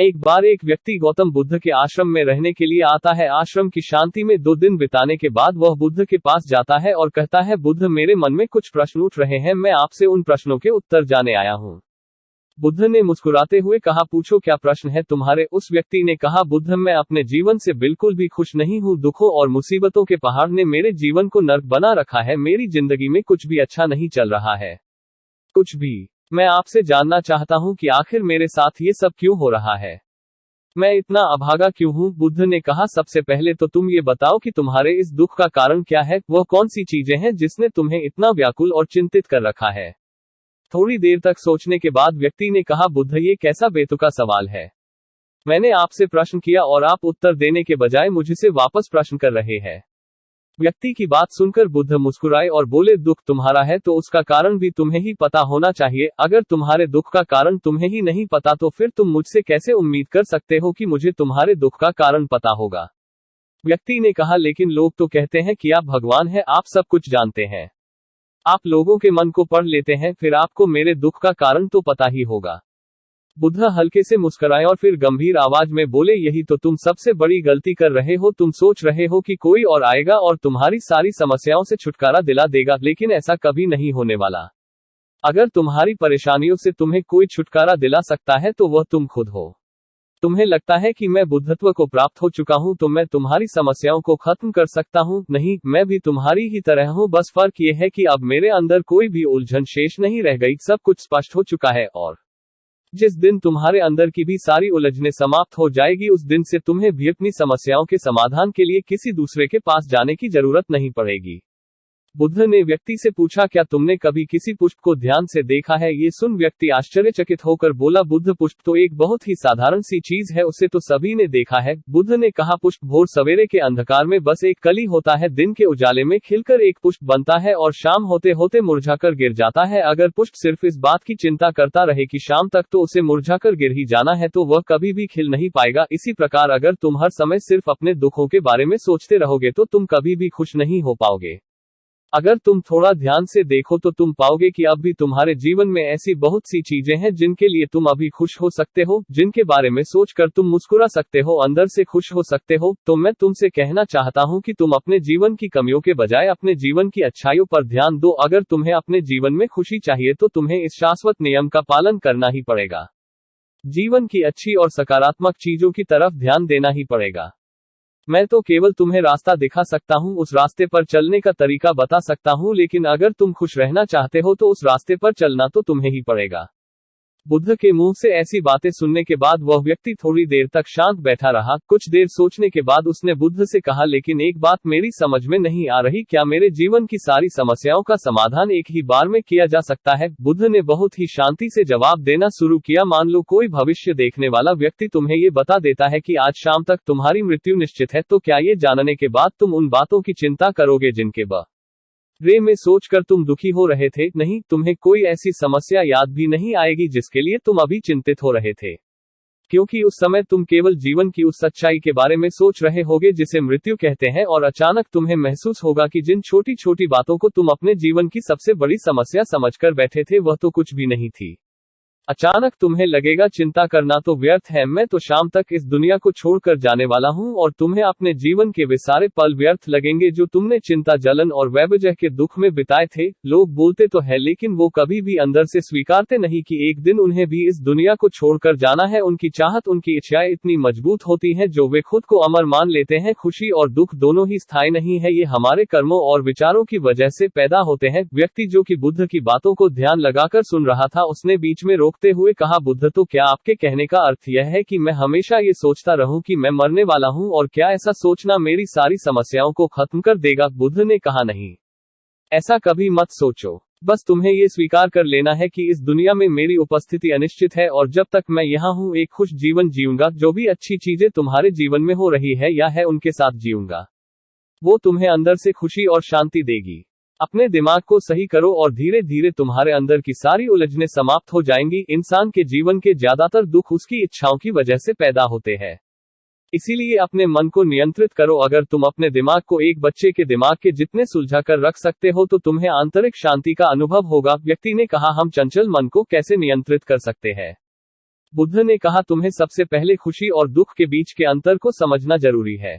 एक बार एक व्यक्ति गौतम बुद्ध के आश्रम में रहने के लिए आता है। आश्रम की शांति में 2 दिन बिताने के बाद वह बुद्ध के पास जाता है और कहता है, बुद्ध, मेरे मन में कुछ प्रश्न उठ रहे हैं, मैं आपसे उन प्रश्नों के उत्तर जाने आया हूँ। बुद्ध ने मुस्कुराते हुए कहा, पूछो क्या प्रश्न है तुम्हारे। उस व्यक्ति ने कहा, बुद्ध, मैं अपने जीवन से बिल्कुल भी खुश नहीं हूँ। दुखों और मुसीबतों के पहाड़ ने मेरे जीवन को नर्क बना रखा है। मेरी जिंदगी में कुछ भी अच्छा नहीं चल रहा है, कुछ भी। मैं आपसे जानना चाहता हूँ कि आखिर मेरे साथ ये सब क्यों हो रहा है, मैं इतना अभागा क्यों हूँ। बुद्ध ने कहा, सबसे पहले तो तुम ये बताओ कि तुम्हारे इस दुख का कारण क्या है, वह कौन सी चीजें हैं जिसने तुम्हें इतना व्याकुल और चिंतित कर रखा है। थोड़ी देर तक सोचने के बाद व्यक्ति ने कहा, बुद्ध, ये कैसा बेतुका सवाल है। मैंने आपसे प्रश्न किया और आप उत्तर देने के बजाय मुझसे वापस प्रश्न कर रहे हैं। व्यक्ति की बात सुनकर बुद्ध मुस्कुराए और बोले, दुख तुम्हारा है तो उसका कारण भी तुम्हें ही पता होना चाहिए। अगर तुम्हारे दुख का कारण तुम्हें ही नहीं पता तो फिर तुम मुझसे कैसे उम्मीद कर सकते हो कि मुझे तुम्हारे दुख का कारण पता होगा। व्यक्ति ने कहा, लेकिन लोग तो कहते हैं कि आप भगवान हैं, आप सब कुछ जानते हैं, आप लोगों के मन को पढ़ लेते हैं, फिर आपको मेरे दुख का कारण तो पता ही होगा। बुद्ध हल्के से मुस्कुराए और फिर गंभीर आवाज में बोले, यही तो तुम सबसे बड़ी गलती कर रहे हो। तुम सोच रहे हो कि कोई और आएगा और तुम्हारी सारी समस्याओं से छुटकारा दिला देगा, लेकिन ऐसा कभी नहीं होने वाला। अगर तुम्हारी परेशानियों से तुम्हें कोई छुटकारा दिला सकता है तो वह तुम खुद हो। तुम्हें लगता है कि मैं बुद्धत्व को प्राप्त हो चुका हूं तो मैं तुम्हारी समस्याओं को खत्म कर सकता हूं। नहीं, मैं भी तुम्हारी ही तरह हूं, बस फर्क ये है कि अब मेरे अंदर कोई भी उलझन शेष नहीं रह गई, सब कुछ स्पष्ट हो चुका है। और जिस दिन तुम्हारे अंदर की भी सारी उलझनें समाप्त हो जाएगी, उस दिन से तुम्हें भी अपनी समस्याओं के समाधान के लिए किसी दूसरे के पास जाने की जरूरत नहीं पड़ेगी। बुद्ध ने व्यक्ति से पूछा, क्या तुमने कभी किसी पुष्प को ध्यान से देखा है। ये सुन व्यक्ति आश्चर्यचकित होकर बोला, बुद्ध, पुष्प तो एक बहुत ही साधारण सी चीज है, उसे तो सभी ने देखा है। बुद्ध ने कहा, पुष्प भोर सवेरे के अंधकार में बस एक कली होता है, दिन के उजाले में खिलकर एक पुष्प बनता है और शाम होते होते मुरझाकर गिर जाता है। अगर पुष्प सिर्फ इस बात की चिंता करता रहे कि शाम तक तो उसे मुरझाकर गिर ही जाना है तो वह कभी भी खिल नहीं पाएगा। इसी प्रकार अगर तुम हर समय सिर्फ अपने दुखों के बारे में सोचते रहोगे तो तुम कभी भी खुश नहीं हो पाओगे। अगर तुम थोड़ा ध्यान से देखो तो तुम पाओगे कि अब भी तुम्हारे जीवन में ऐसी बहुत सी चीजें हैं जिनके लिए तुम अभी खुश हो सकते हो, जिनके बारे में सोचकर तुम मुस्कुरा सकते हो, अंदर से खुश हो सकते हो। तो मैं तुमसे कहना चाहता हूं कि तुम अपने जीवन की कमियों के बजाय अपने जीवन की अच्छाइयों पर ध्यान दो। अगर तुम्हें अपने जीवन में खुशी चाहिए तो तुम्हें इस शाश्वत नियम का पालन करना ही पड़ेगा। जीवन की अच्छी और सकारात्मक चीजों की तरफ ध्यान देना ही पड़ेगा। मैं तो केवल तुम्हें रास्ता दिखा सकता हूँ, उस रास्ते पर चलने का तरीका बता सकता हूँ, लेकिन अगर तुम खुश रहना चाहते हो तो उस रास्ते पर चलना तो तुम्हें ही पड़ेगा। बुद्ध के मुंह से ऐसी बातें सुनने के बाद वह व्यक्ति थोड़ी देर तक शांत बैठा रहा। कुछ देर सोचने के बाद उसने बुद्ध से कहा, लेकिन एक बात मेरी समझ में नहीं आ रही, क्या मेरे जीवन की सारी समस्याओं का समाधान एक ही बार में किया जा सकता है। बुद्ध ने बहुत ही शांति से जवाब देना शुरू किया, मान लो कोई भविष्य देखने वाला व्यक्ति तुम्हें ये बता देता है कि आज शाम तक तुम्हारी मृत्यु निश्चित है, तो क्या ये जानने के बाद तुम उन बातों की चिंता करोगे जिनके बारे में सोचकर तुम दुखी हो रहे थे। नहीं, तुम्हें कोई ऐसी समस्या याद भी नहीं आएगी जिसके लिए तुम अभी चिंतित हो रहे थे, क्योंकि उस समय तुम केवल जीवन की उस सच्चाई के बारे में सोच रहे होगे जिसे मृत्यु कहते हैं, और अचानक तुम्हें महसूस होगा कि जिन छोटी छोटी बातों को तुम अपने जीवन की सबसे बड़ी समस्या समझकर बैठे थे वह तो कुछ भी नहीं थी। अचानक तुम्हें लगेगा चिंता करना तो व्यर्थ है, मैं तो शाम तक इस दुनिया को छोड़कर जाने वाला हूं, और तुम्हें अपने जीवन के वे सारे पल व्यर्थ लगेंगे जो तुमने चिंता, जलन और बेवजह के दुख में बिताए थे। लोग बोलते तो है लेकिन वो कभी भी अंदर से स्वीकारते नहीं कि एक दिन उन्हें भी इस दुनिया को छोड़कर जाना है। उनकी चाहत, उनकी इच्छाएं इतनी मजबूत होती हैं जो वे खुद को अमर मान लेते हैं। खुशी और दुख दोनों ही स्थायी नहीं है, ये हमारे कर्मों और विचारों की वजह से पैदा होते हैं। व्यक्ति जो कि बुद्ध की बातों को ध्यान लगाकर सुन रहा था, उसने बीच में रोकते हुए कहा, बुद्ध, तो क्या आपके कहने का अर्थ यह है कि मैं हमेशा ये सोचता रहूं कि मैं मरने वाला हूं, और क्या ऐसा सोचना मेरी सारी समस्याओं को खत्म कर देगा। बुद्ध ने कहा, नहीं, ऐसा कभी मत सोचो। बस तुम्हें ये स्वीकार कर लेना है कि इस दुनिया में मेरी उपस्थिति अनिश्चित है, और जब तक मैं यहाँ हूँ एक खुश जीवन जीऊंगा। जो भी अच्छी चीजें तुम्हारे जीवन में हो रही है या है उनके साथ जीऊंगा, वो तुम्हें अंदर से खुशी और शांति देगी। अपने दिमाग को सही करो और धीरे धीरे तुम्हारे अंदर की सारी उलझनें समाप्त हो जाएंगी। इंसान के जीवन के ज्यादातर दुख उसकी इच्छाओं की वजह से पैदा होते हैं, इसीलिए अपने मन को नियंत्रित करो। अगर तुम अपने दिमाग को एक बच्चे के दिमाग के जितने सुलझा कर रख सकते हो तो तुम्हें आंतरिक शांति का अनुभव होगा। व्यक्ति ने कहा, हम चंचल मन को कैसे नियंत्रित कर सकते हैं। बुद्ध ने कहा तुम्हें सबसे पहले खुशी और दुख के बीच के अंतर को समझना जरूरी है।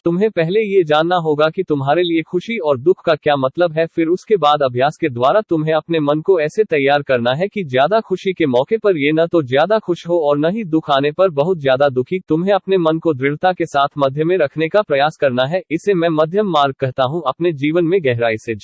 तुम्हें पहले ये जानना होगा कि तुम्हारे लिए खुशी और दुख का क्या मतलब है, फिर उसके बाद अभ्यास के द्वारा तुम्हें अपने मन को ऐसे तैयार करना है कि ज्यादा खुशी के मौके पर ये न तो ज्यादा खुश हो और न ही दुख आने पर बहुत ज्यादा दुखी। तुम्हें अपने मन को दृढ़ता के साथ मध्य में रखने का प्रयास करना है। इसे मैं मध्यम मार्ग कहता हूँ। अपने जीवन में गहराई से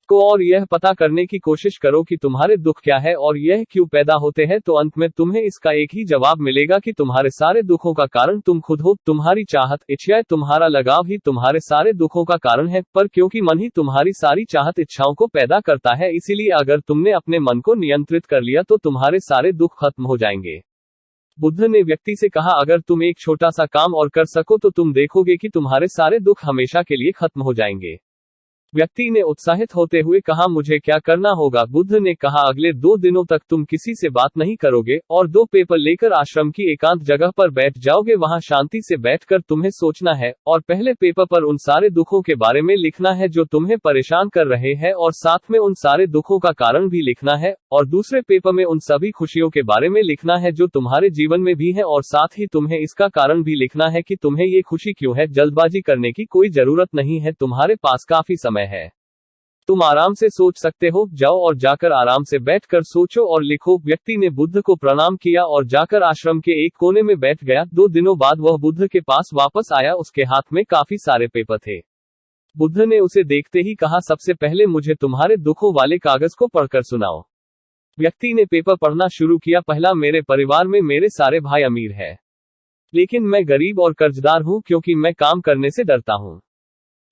को और यह पता करने की कोशिश करो कि तुम्हारे दुख क्या है और यह क्यों पैदा होते हैं, तो अंत में तुम्हें इसका एक ही जवाब मिलेगा कि तुम्हारे सारे दुखों का कारण तुम खुद हो। तुम्हारी चाहत, इच्छाएं, तुम्हारा लगाव ही तुम्हारे सारे दुखों का कारण है। पर क्योंकि मन ही तुम्हारी सारी चाहत इच्छाओं को पैदा करता है, इसीलिए अगर तुमने अपने मन को नियंत्रित कर लिया तो तुम्हारे सारे दुख खत्म हो जाएंगे। बुद्ध ने व्यक्ति से कहा, अगर तुम एक छोटा सा काम और कर सको तो तुम देखोगे कि तुम्हारे सारे दुख हमेशा के लिए खत्म हो जाएंगे। व्यक्ति ने उत्साहित होते हुए कहा, मुझे क्या करना होगा? बुद्ध ने कहा, अगले 2 दिनों तक तुम किसी से बात नहीं करोगे और 2 पेपर लेकर आश्रम की एकांत जगह पर बैठ जाओगे। वहां शांति से बैठकर तुम्हें सोचना है और पहले पेपर पर उन सारे दुखों के बारे में लिखना है जो तुम्हें परेशान कर रहे हैं और साथ में उन सारे दुखों का कारण भी लिखना है, और दूसरे पेपर में उन सभी खुशियों के बारे में लिखना है जो तुम्हारे जीवन में भी है, और साथ ही तुम्हें इसका कारण भी लिखना है कि तुम्हें ये खुशी क्यों है। जल्दबाजी करने की कोई जरूरत नहीं है, तुम्हारे पास काफी समय है। तुम आराम से सोच सकते हो। जाओ और जाकर आराम से बैठकर सोचो और लिखो। व्यक्ति ने बुद्ध को प्रणाम किया और जाकर आश्रम के एक कोने में बैठ गया। 2 दिनों बाद वह बुद्ध के पास वापस आया। उसके हाथ में काफी सारे पेपर थे। बुद्ध ने उसे देखते ही कहा, सबसे पहले मुझे तुम्हारे दुखों वाले कागज को पढ़कर सुनाओ। व्यक्ति ने पेपर पढ़ना शुरू किया। पहला, मेरे परिवार में मेरे सारे भाई अमीर हैं, लेकिन मैं गरीब और कर्जदार हूं क्योंकि मैं काम करने से डरता हूं।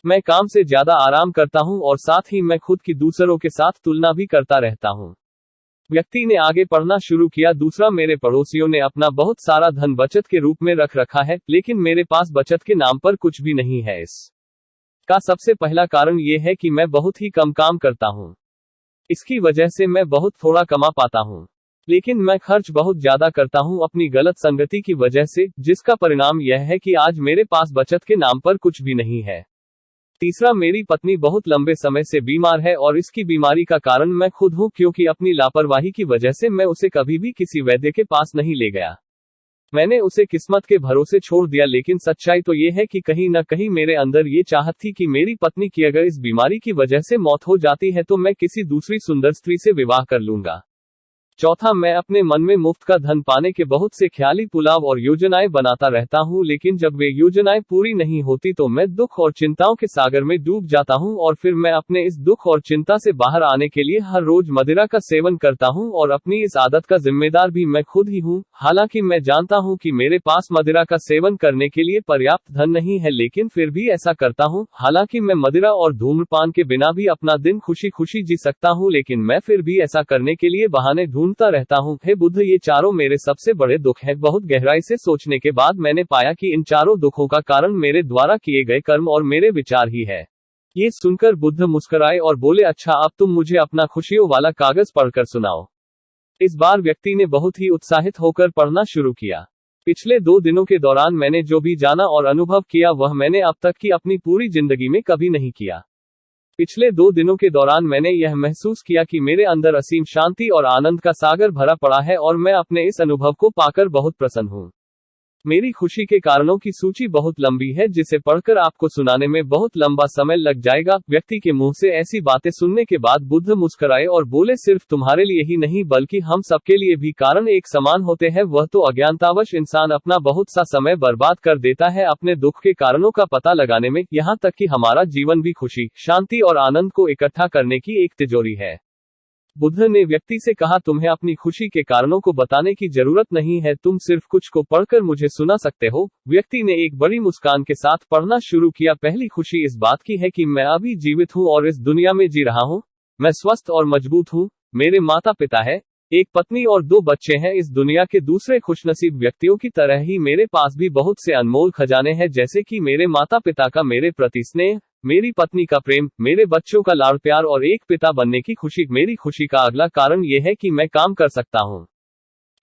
मैं काम से ज्यादा आराम करता हूं और साथ ही मैं खुद की दूसरों के साथ तुलना भी करता रहता हूं। व्यक्ति ने आगे पढ़ना शुरू किया। दूसरा, मेरे पड़ोसियों ने अपना बहुत सारा धन बचत के रूप में रख रखा है, लेकिन मेरे पास बचत के नाम पर कुछ भी नहीं है। इसका सबसे पहला कारण यह है कि मैं बहुत ही कम काम करता हूं। इसकी वजह से मैं बहुत थोड़ा कमा पाता हूं, लेकिन मैं खर्च बहुत ज्यादा करता हूं अपनी गलत संगति की वजह से, जिसका परिणाम यह है कि आज मेरे पास बचत के नाम पर कुछ भी नहीं है। तीसरा, मेरी पत्नी बहुत लंबे समय से बीमार है और इसकी बीमारी का कारण मैं खुद हूं, क्योंकि अपनी लापरवाही की वजह से मैं उसे कभी भी किसी वैद्य के पास नहीं ले गया। मैंने उसे किस्मत के भरोसे छोड़ दिया, लेकिन सच्चाई तो ये है कि कहीं न कहीं मेरे अंदर ये चाहत थी कि मेरी पत्नी की अगर इस बीमारी की वजह से मौत हो जाती है तो मैं किसी दूसरी सुंदर स्त्री से विवाह कर लूंगा। चौथा, मैं अपने मन में मुफ्त का धन पाने के बहुत से ख्याली पुलाव और योजनाएं बनाता रहता हूं, लेकिन जब वे योजनाएं पूरी नहीं होती तो मैं दुख और चिंताओं के सागर में डूब जाता हूं, और फिर मैं अपने इस दुख और चिंता से बाहर आने के लिए हर रोज मदिरा का सेवन करता हूं, और अपनी इस आदत का जिम्मेदार भी मैं खुद ही हूं। हालांकि मैं जानता हूं कि मेरे पास मदिरा का सेवन करने के लिए पर्याप्त धन नहीं है, लेकिन फिर भी ऐसा करता हूं। हालांकि मैं मदिरा और धूम्रपान के बिना भी अपना दिन खुशी खुशी जी सकता हूं, लेकिन मैं फिर भी ऐसा करने के लिए बहाने ढूंढता रहता हूं। हे बुद्ध, ये चारों मेरे सबसे बड़े दुख हैं। बहुत गहराई से सोचने के बाद मैंने पाया कि इन चारों दुखों का कारण मेरे द्वारा किए गए कर्म और मेरे विचार ही है। ये सुनकर बुद्ध मुस्कुराए और बोले, अच्छा, अब तुम मुझे अपना खुशियों वाला कागज पढ़कर सुनाओ। इस बार व्यक्ति ने बहुत ही उत्साहित होकर पढ़ना शुरू किया। पिछले 2 दिनों के दौरान मैंने जो भी जाना और अनुभव किया वह मैंने अब तक की अपनी पूरी जिंदगी में कभी नहीं किया। पिछले 2 दिनों के दौरान मैंने यह महसूस किया कि मेरे अंदर असीम शांति और आनंद का सागर भरा पड़ा है, और मैं अपने इस अनुभव को पाकर बहुत प्रसन्न हूँ। मेरी खुशी के कारणों की सूची बहुत लंबी है, जिसे पढ़कर आपको सुनाने में बहुत लंबा समय लग जाएगा। व्यक्ति के मुंह से ऐसी बातें सुनने के बाद बुद्ध मुस्कुराए और बोले, सिर्फ तुम्हारे लिए ही नहीं बल्कि हम सबके लिए भी कारण एक समान होते हैं। वह तो अज्ञानतावश इंसान अपना बहुत सा समय बर्बाद कर देता है अपने दुख के कारणों का पता लगाने में, यहाँ तक कि हमारा जीवन भी खुशी, शांति और आनंद को इकट्ठा करने की एक तिजोरी है। बुद्ध ने व्यक्ति से कहा, तुम्हें अपनी खुशी के कारणों को बताने की जरूरत नहीं है, तुम सिर्फ कुछ को पढ़कर मुझे सुना सकते हो। व्यक्ति ने एक बड़ी मुस्कान के साथ पढ़ना शुरू किया। पहली खुशी इस बात की है कि मैं अभी जीवित हूँ और इस दुनिया में जी रहा हूँ। मैं स्वस्थ और मजबूत हूँ। मेरे माता पिता है, एक पत्नी और 2 बच्चे हैं। इस दुनिया के दूसरे खुशनसीब व्यक्तियों की तरह ही मेरे पास भी बहुत से अनमोल खजाने हैं, जैसे कि मेरे माता पिता का मेरे प्रति स्नेह, मेरी पत्नी का प्रेम, मेरे बच्चों का लाड़ प्यार और एक पिता बनने की खुशी। मेरी खुशी का अगला कारण यह है कि मैं काम कर सकता हूँ।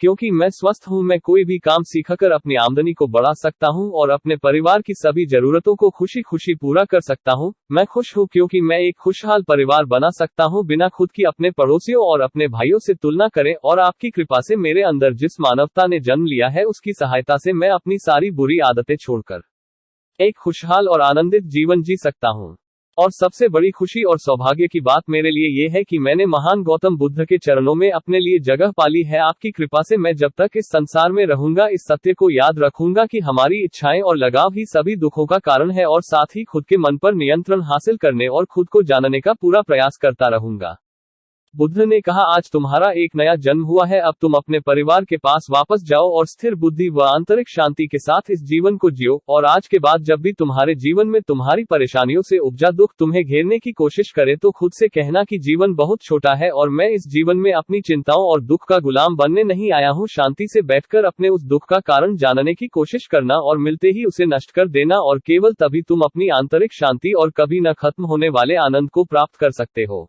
क्योंकि मैं स्वस्थ हूँ, मैं कोई भी काम सीखकर अपनी आमदनी को बढ़ा सकता हूँ और अपने परिवार की सभी जरूरतों को खुशी खुशी पूरा कर सकता हूँ। मैं खुश हूँ क्योंकि मैं एक खुशहाल परिवार बना सकता हूँ बिना खुद की अपने पड़ोसियों और अपने भाइयों से तुलना करे, और आपकी कृपा से मेरे अंदर जिस मानवता ने जन्म लिया है उसकी सहायता से मैं अपनी सारी बुरी आदतें छोड़कर एक खुशहाल और आनंदित जीवन जी सकता हूँ। और सबसे बड़ी खुशी और सौभाग्य की बात मेरे लिए ये है कि मैंने महान गौतम बुद्ध के चरणों में अपने लिए जगह पाली है। आपकी कृपा से मैं जब तक इस संसार में रहूंगा इस सत्य को याद रखूंगा कि हमारी इच्छाएं और लगाव ही सभी दुखों का कारण है, और साथ ही खुद के मन पर नियंत्रण हासिल करने और खुद को जानने का पूरा प्रयास करता रहूंगा। बुद्ध ने कहा, आज तुम्हारा एक नया जन्म हुआ है, अब तुम अपने परिवार के पास वापस जाओ और स्थिर बुद्धि व आंतरिक शांति के साथ इस जीवन को जियो। और आज के बाद जब भी तुम्हारे जीवन में तुम्हारी परेशानियों से उपजा दुख तुम्हें घेरने की कोशिश करे तो खुद से कहना कि जीवन बहुत छोटा है और मैं इस जीवन में अपनी चिंताओं और दुख का गुलाम बनने नहीं आया हूँ। शांति से बैठकर अपने उस दुख का कारण जानने की कोशिश करना और मिलते ही उसे नष्ट कर देना, और केवल तभी तुम अपनी आंतरिक शांति और कभी न खत्म होने वाले आनंद को प्राप्त कर सकते हो।